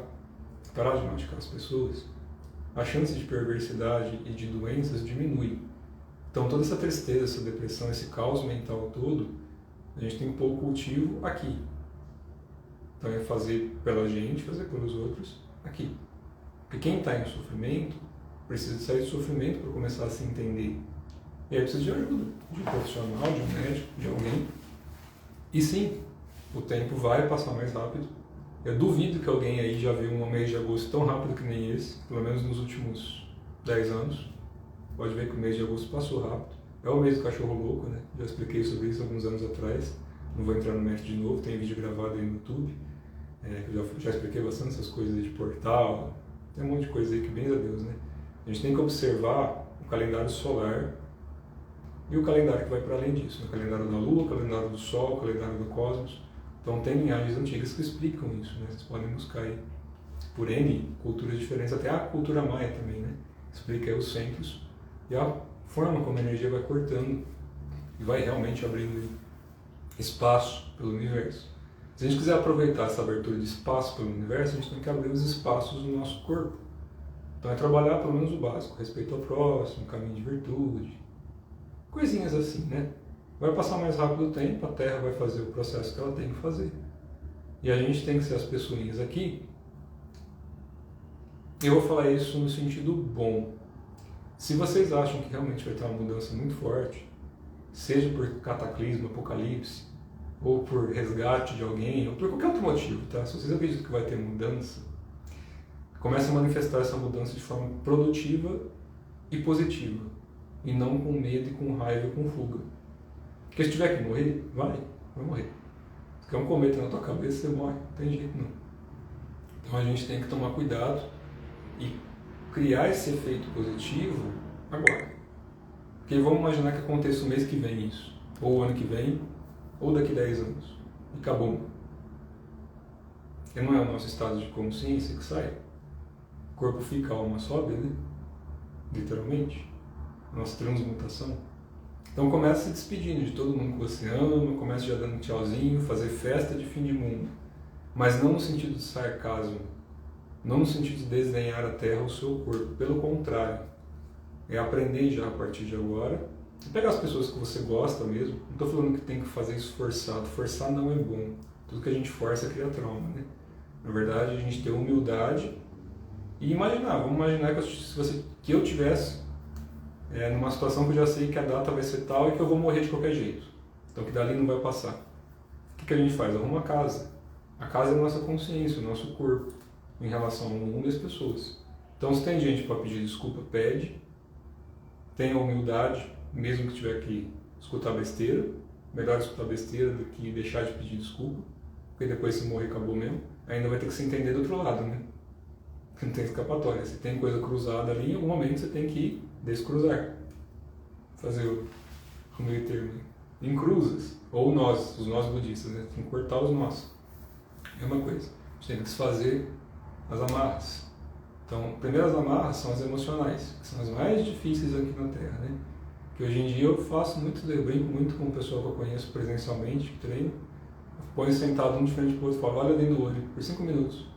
parar de machucar as pessoas, a chance de perversidade e de doenças diminui. Então toda essa tristeza, essa depressão, esse caos mental todo, a gente tem pouco cultivo aqui. Então é fazer pela gente, fazer pelos outros aqui. Porque quem está em sofrimento precisa de sair do sofrimento para começar a se entender. E aí precisa de ajuda, de um profissional, de um médico, de alguém. E sim, o tempo vai passar mais rápido. Eu duvido que alguém aí já viu um mês de agosto tão rápido que nem esse, pelo menos nos últimos 10 anos. Pode ver que o mês de agosto passou rápido. É o mês do cachorro louco, né? Já expliquei sobre isso alguns anos atrás. Não vou entrar no mérito de novo, tem vídeo gravado aí no YouTube. Eu já expliquei bastante essas coisas aí de portal. Tem um monte de coisa aí que, bem a Deus, né? A gente tem que observar o calendário solar e o calendário que vai para além disso. O calendário da Lua, o calendário do Sol, o calendário do Cosmos. Então tem linhagens antigas que explicam isso, né? Vocês podem buscar aí por N culturas diferentes, até a cultura maia também, né? Explica aí os centros e a forma como a energia vai cortando e vai realmente abrindo espaço pelo universo. Se a gente quiser aproveitar essa abertura de espaço pelo universo, a gente tem que abrir os espaços no nosso corpo. Então é trabalhar pelo menos o básico, respeito ao próximo, caminho de virtude, coisinhas assim, né? Vai passar mais rápido o tempo, a Terra vai fazer o processo que ela tem que fazer. E a gente tem que ser as pessoinhas aqui. Eu vou falar isso no sentido bom. Se vocês acham que realmente vai ter uma mudança muito forte, seja por cataclismo, apocalipse, ou por resgate de alguém, ou por qualquer outro motivo, tá? Se vocês acreditam que vai ter mudança, comece a manifestar essa mudança de forma produtiva e positiva, e não com medo e com raiva e com fuga. Porque se tiver que morrer, vai morrer. Se quer um cometa na tua cabeça, você morre, não tem jeito não. Então a gente tem que tomar cuidado e criar esse efeito positivo agora. Porque vamos imaginar que aconteça o mês que vem isso, ou o ano que vem, ou daqui 10 anos, e acabou. Porque não é o nosso estado de consciência que sai. O corpo fica, a alma sobe, né? Literalmente. Nossa transmutação. Então começa se despedindo de todo mundo que você ama, começa já dando tchauzinho, fazer festa de fim de mundo. Mas não no sentido de sarcasmo, não no sentido de desdenhar a terra ou o seu corpo. Pelo contrário, é aprender já a partir de agora, e pegar as pessoas que você gosta mesmo. Não estou falando que tem que fazer isso forçado, forçar não é bom. Tudo que a gente força cria trauma, né? Na verdade, a gente tem humildade e imaginar. Vamos imaginar que eu tivesse numa situação que eu já sei que a data vai ser tal e que eu vou morrer de qualquer jeito. Então que dali não vai passar. O que a gente faz? Arruma a casa. A casa é a nossa consciência, o nosso corpo, em relação ao mundo e às pessoas. Então se tem gente para pedir desculpa, pede. Tenha humildade, mesmo que tiver que escutar besteira. Melhor escutar besteira do que deixar de pedir desculpa. Porque depois se morrer acabou mesmo. Ainda vai ter que se entender do outro lado, né? Não tem escapatória. Se tem coisa cruzada ali, em algum momento você tem que descruzar. Fazer o meio termo. Em cruzas, ou nós, os nós budistas, né? Tem que cortar os nós. Mesma coisa. A gente tem que desfazer as amarras. Então, primeiro as amarras são as emocionais, que são as mais difíceis aqui na Terra, né? Que hoje em dia eu faço muito, eu brinco muito com o pessoal que eu conheço presencialmente, que treino. Eu ponho sentado um de frente pro outro e falo, olha dentro do olho, por 5 minutos.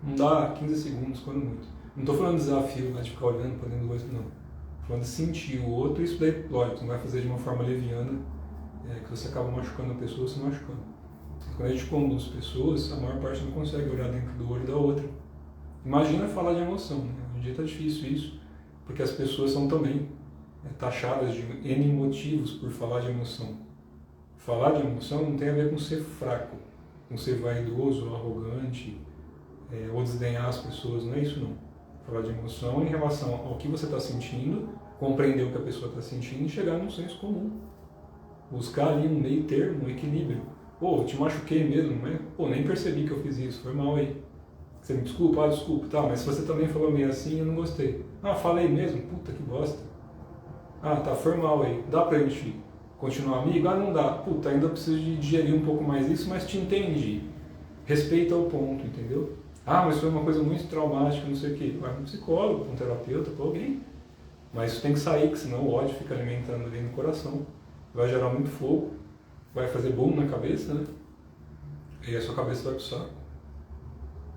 Não dá 15 segundos, quando muito. Não estou falando de desafio, né, de ficar olhando para dentro do olho, não. Estou falando de sentir o outro, isso daí, lógico, não vai fazer de uma forma leviana, que você acaba machucando a pessoa, se machucando. Quando a gente conduz pessoas, a maior parte não consegue olhar dentro do olho da outra. Imagina falar de emoção, né? Hoje em dia está difícil isso, porque as pessoas são também taxadas de N motivos por falar de emoção. Falar de emoção não tem a ver com ser fraco, com ser vaidoso ou arrogante, ou desdenhar as pessoas, não é isso não. Falar de emoção é em relação ao que você está sentindo, compreender o que a pessoa está sentindo e chegar num senso comum. Buscar ali um meio termo, um equilíbrio. Pô, eu te machuquei mesmo, não é? Pô, nem percebi que eu fiz isso, foi mal aí. Você me desculpa? Ah, desculpa, tá, mas se você também falou meio assim, eu não gostei. Ah, falei mesmo? Puta que bosta. Ah, tá, foi mal aí. Dá pra gente continuar amigo? Ah, não dá. Puta, ainda preciso de digerir um pouco mais isso, mas te entendi. Respeita o ponto, entendeu? Ah, mas foi uma coisa muito traumática, não sei o quê. Vai para um psicólogo, para um terapeuta, para alguém. Mas isso tem que sair, porque senão o ódio fica alimentando ali no coração. Vai gerar muito fogo, vai fazer boom na cabeça, né? E a sua cabeça vai pro saco.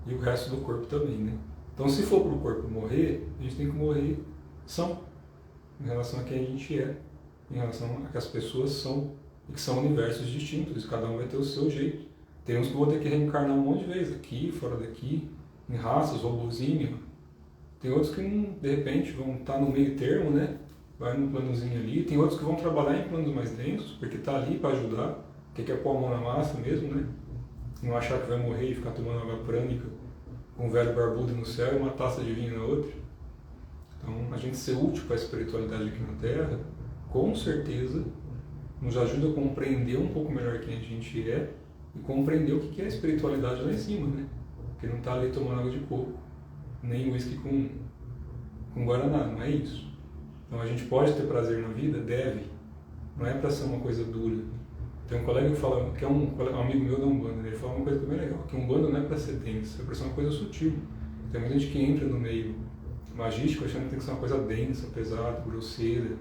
E o resto do corpo também, né? Então, se for pro corpo morrer, a gente tem que morrer são. Em relação a quem a gente é. Em relação a que as pessoas são. E que são universos distintos. Cada um vai ter o seu jeito. Tem uns que vão ter que reencarnar um monte de vezes, aqui, fora daqui, em raças, robozinho. Tem outros que, de repente, vão estar no meio termo, né? Vai no planozinho ali. Tem outros que vão trabalhar em planos mais densos, porque está ali para ajudar, que quer pôr a mão na massa mesmo, né? Não achar que vai morrer e ficar tomando água prânica com um velho barbudo no céu e uma taça de vinho na outra. Então, a gente ser útil para a espiritualidade aqui na Terra, com certeza, nos ajuda a compreender um pouco melhor quem a gente é e compreender o que é a espiritualidade lá em cima, né? Porque não está ali tomando água de coco, nem uísque com guaraná, não é isso. Então a gente pode ter prazer na vida? Deve. Não é para ser uma coisa dura. Tem um colega que fala, que é um amigo meu da Umbanda, ele fala uma coisa que é bem legal, que Umbanda não é para ser densa, é para ser uma coisa sutil. Tem muita gente que entra no meio magístico achando que tem que ser uma coisa densa, pesada, grosseira.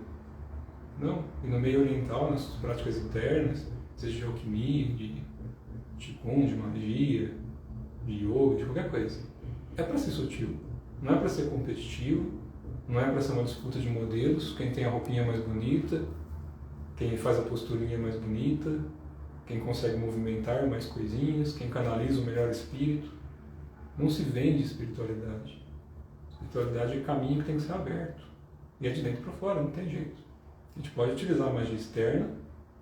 Não. E no meio oriental, nas práticas internas, seja de alquimia, de Qigong, de magia, de yoga, de qualquer coisa. É para ser sutil, não é para ser competitivo, não é para ser uma disputa de modelos, quem tem a roupinha mais bonita, quem faz a posturinha mais bonita, quem consegue movimentar mais coisinhas, quem canaliza o melhor espírito. Não se vende espiritualidade. Espiritualidade é caminho que tem que ser aberto. E é de dentro para fora, não tem jeito. A gente pode utilizar a magia externa,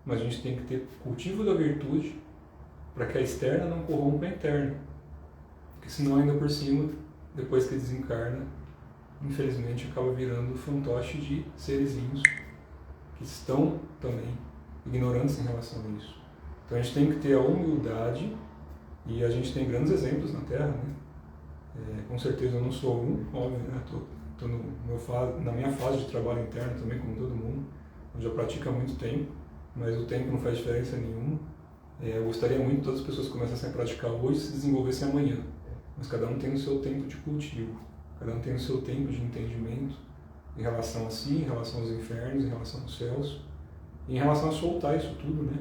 mas a gente tem que ter cultivo da virtude para que a externa não corrompa a interna. Porque senão, ainda por cima, depois que desencarna, infelizmente acaba virando fantoche de serezinhos que estão também ignorantes em relação a isso. Então a gente tem que ter a humildade, e a gente tem grandes exemplos na Terra, né? Com certeza eu não sou um, óbvio, né? Estou na minha fase de trabalho interno também, como todo mundo, onde já pratica há muito tempo, mas o tempo não faz diferença nenhuma. Eu gostaria muito que todas as pessoas que começassem a praticar hoje se desenvolvessem amanhã, mas cada um tem o seu tempo de cultivo, cada um tem o seu tempo de entendimento em relação a si, em relação aos infernos, em relação aos céus, e em relação a soltar isso tudo, né?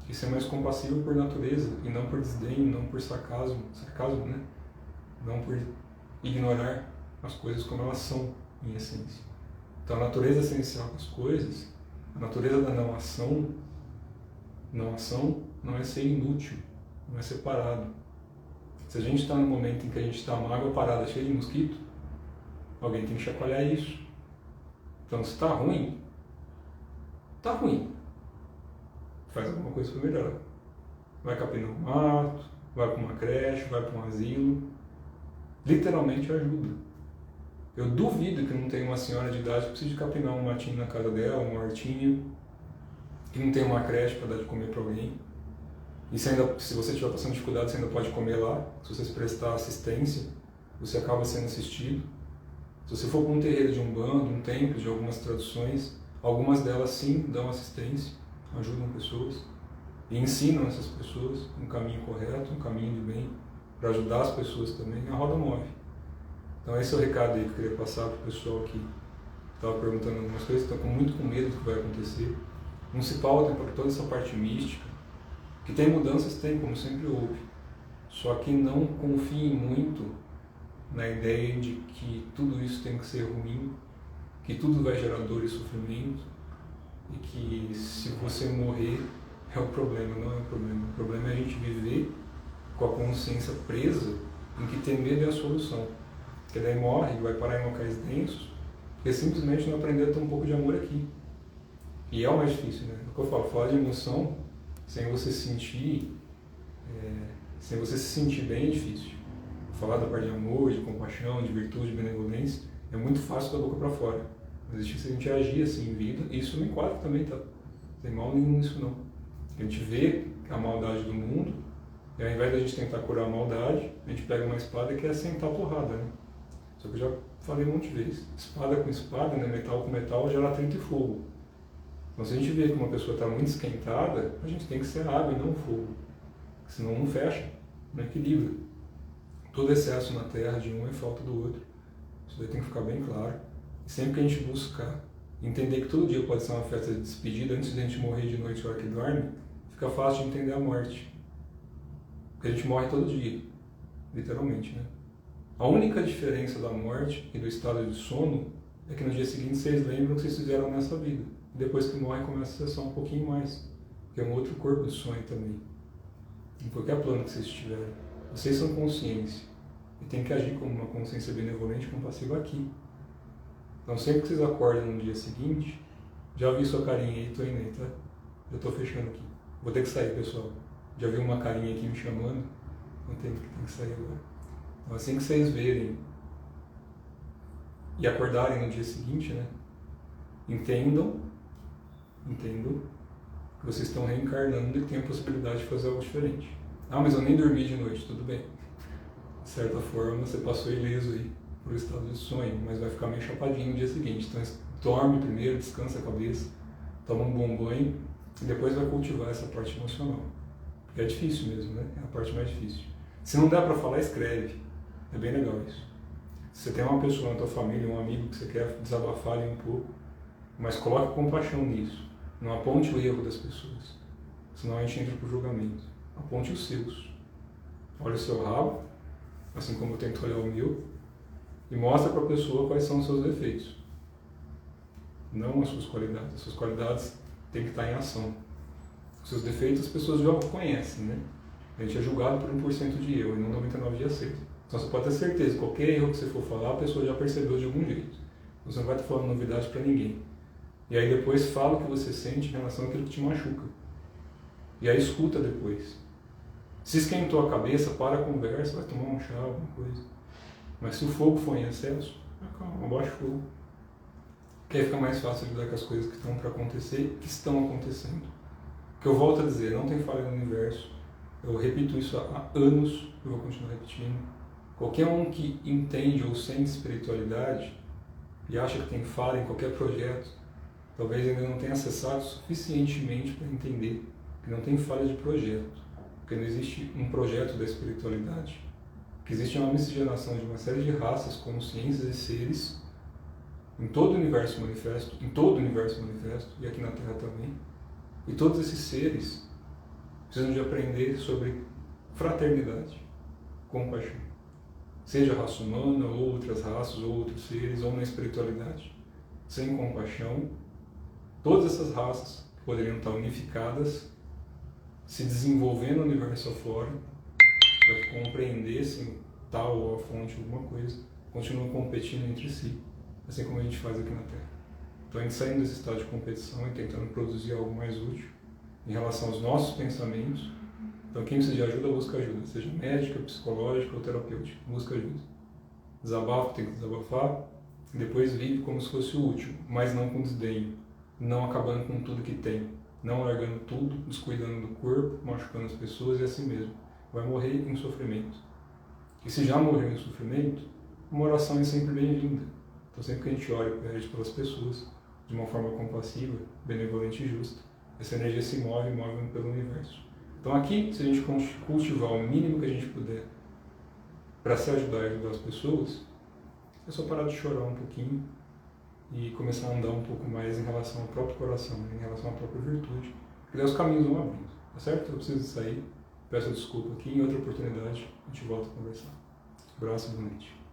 E ser mais compassivo por natureza, e não por desdém, não por sarcasmo, né? Não por ignorar as coisas como elas são, em essência. Então a natureza essencial das coisas, a natureza da não ação não é ser inútil, não é ser parado. Se a gente está no momento em que a gente está uma água parada cheia de mosquito, alguém tem que chacoalhar isso. Então se está ruim, faz alguma coisa para melhorar. Vai capinar um mato, vai para uma creche, vai para um asilo. Literalmente ajuda. Eu duvido que não tenha uma senhora de idade que precise capinar um matinho na casa dela, uma hortinha, que não tem uma creche para dar de comer para alguém. E se você estiver passando dificuldade, você ainda pode comer lá, se você prestar assistência você acaba sendo assistido. Se você for para um terreiro de Umbanda, um templo de algumas tradições, algumas delas sim dão assistência, ajudam pessoas e ensinam essas pessoas um caminho correto, um caminho de bem, para ajudar as pessoas também. A roda move. Então esse é o recado aí que eu queria passar para o pessoal que estava perguntando algumas coisas, estão muito com medo do que vai acontecer. Não se pauta por toda essa parte mística, que tem mudanças, tem, como sempre houve. Só que não confiem muito na ideia de que tudo isso tem que ser ruim, que tudo vai gerar dor e sofrimento, e que se você morrer é o problema, não é o problema. O problema é a gente viver com a consciência presa em que ter medo é a solução. Porque daí morre, vai parar em locais densos, porque simplesmente não aprender a ter um pouco de amor aqui. E é o mais difícil, né? É o que eu falo, falar de emoção sem você sentir, sem você se sentir bem é difícil. Falar da parte de amor, de compaixão, de virtude, de benevolência, é muito fácil da boca para fora. Mas é difícil a gente agir assim em vida, e isso me enquadra também, tá? Não tem mal nenhum nisso não. A gente vê a maldade do mundo, e ao invés de a gente tentar curar a maldade, a gente pega uma espada e quer sentar a porrada, né? Só que eu já falei um monte de vezes, espada com espada, né? Metal com metal, gera atrito e fogo. Então se a gente vê que uma pessoa está muito esquentada, a gente tem que ser água e não fogo. Senão não fecha, não equilibra. Todo excesso na Terra de um é falta do outro. Isso daí tem que ficar bem claro. E sempre que a gente buscar entender que todo dia pode ser uma festa de despedida, antes de a gente morrer de noite, na hora que dorme, fica fácil de entender a morte. Porque a gente morre todo dia, literalmente, né? A única diferença da morte e do estado de sono é que no dia seguinte vocês lembram o que vocês fizeram nessa vida. Depois que morrem, começa a acessar um pouquinho mais. Porque é um outro corpo de sonho também. Em qualquer plano que vocês estiverem. Vocês são consciência. E tem que agir como uma consciência benevolente, compassiva aqui. Então sempre que vocês acordam no dia seguinte, já vi sua carinha aí, tô indo aí, tá? Já tô fechando aqui. Vou ter que sair, pessoal. Já vi uma carinha aqui me chamando. Não tem que sair agora. Então assim que vocês verem e acordarem no dia seguinte, né? Entendam que vocês estão reencarnando e que tem a possibilidade de fazer algo diferente. Ah, mas eu nem dormi de noite, tudo bem. De certa forma, você passou ileso aí por estado de sonho, mas vai ficar meio chapadinho no dia seguinte. Então, dorme primeiro, descansa a cabeça, toma um bom banho e depois vai cultivar essa parte emocional. Porque é difícil mesmo, né? É a parte mais difícil. Se não der para falar, escreve. É bem legal isso. Se você tem uma pessoa na tua família, um amigo que você quer desabafar ali um pouco, mas coloque compaixão nisso. Não aponte o erro das pessoas, senão a gente entra para o julgamento. Aponte os seus. Olha o seu rabo, assim como eu tento olhar o meu, e mostra para a pessoa quais são os seus defeitos. Não as suas qualidades. As suas qualidades têm que estar em ação. Os seus defeitos as pessoas já conhecem, né? A gente é julgado por 1% de erro e não 99% de acerto. Então você pode ter certeza, qualquer erro que você for falar, a pessoa já percebeu de algum jeito. Então, você não vai estar falando novidade para ninguém. E aí depois fala o que você sente em relação àquilo que te machuca. E aí escuta depois. Se esquentou a cabeça, para a conversa, vai tomar um chá, alguma coisa. Mas se o fogo for em excesso, calma, abaixa o fogo. Que aí fica mais fácil lidar com as coisas que estão para acontecer, que estão acontecendo. Que eu volto a dizer, não tem falha no universo. Eu repito isso há anos, eu vou continuar repetindo. Qualquer um que entende ou sente espiritualidade e acha que tem falha em qualquer projeto, talvez ainda não tenha acessado suficientemente para entender que não tem falha de projeto, porque não existe um projeto da espiritualidade, que existe uma miscigenação de uma série de raças, consciências e seres em todo o universo manifesto, e aqui na Terra também, e todos esses seres precisam de aprender sobre fraternidade, compaixão, seja a raça humana, ou outras raças, ou outros seres, ou na espiritualidade. Sem compaixão, todas essas raças poderiam estar unificadas, se desenvolvendo no universo afora, para que compreendessem tal ou a fonte, alguma coisa, continuam competindo entre si, assim como a gente faz aqui na Terra. Então a gente saindo desse estado de competição e tentando produzir algo mais útil em relação aos nossos pensamentos. Então quem precisa de ajuda, busca ajuda, seja médica, psicológica ou terapêutica, busca ajuda. Desabafa, tem que desabafar, e depois vive como se fosse o último, mas não com desdenho, não acabando com tudo que tem, não largando tudo, descuidando do corpo, machucando as pessoas e assim mesmo. Vai morrer em sofrimento. E se já morreu em sofrimento, uma oração é sempre bem-vinda. Então sempre que a gente ora e pede pelas pessoas, de uma forma compassiva, benevolente e justa, essa energia se move pelo universo. Então aqui, se a gente cultivar o mínimo que a gente puder para se ajudar e ajudar as pessoas, é só parar de chorar um pouquinho e começar a andar um pouco mais em relação ao próprio coração, em relação à própria virtude. Porque daí os caminhos vão abrindo, tá certo? Eu preciso sair, peço desculpa aqui, em outra oportunidade a gente volta a conversar. Abraço, boa noite.